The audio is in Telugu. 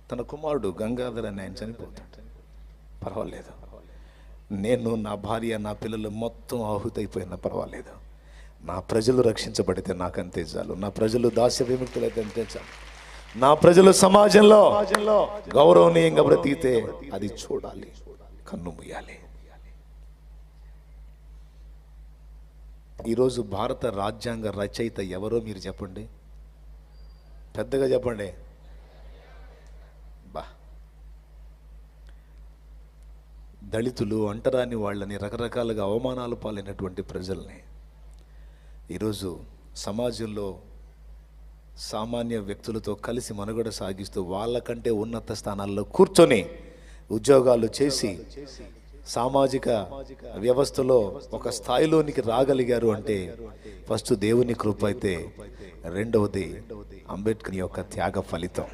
తన కుమారుడు గంగాధర్ అని ఆయన చనిపోతాడు, పర్వాలేదు. నేను, నా భార్య, నా పిల్లలు మొత్తం ఆహుతైపోయినా పర్వాలేదు. నా ప్రజలు రక్షించబడితే నాకంతే చాలు. నా ప్రజలు దాస్య విముక్తులైతే అంతే చాలు. నా ప్రజలు సమాజంలో గౌరవనీయంగా బ్రతికితే అది చూడాలి, కన్ను ముయ్యాలి. ఈరోజు భారత రాజ్యాంగ రచయిత ఎవరో మీరు చెప్పండి, పెద్దగా చెప్పండి. దళితులు, అంటరాని వాళ్ళని, రకరకాలుగా అవమానాలు పాలైనటువంటి ప్రజల్ని ఈరోజు సమాజంలో సామాన్య వ్యక్తులతో కలిసి మనుగడ సాగిస్తూ వాళ్ళకంటే ఉన్నత స్థానాల్లో కూర్చొని ఉద్యోగాలు చేసి సామాజిక వ్యవస్థలో ఒక స్థాయిలోనికి రాగలిగారు అంటే ఫస్ట్ దేవుని కృప అయితే, రెండవది అంబేద్కర్ యొక్క త్యాగ ఫలితం.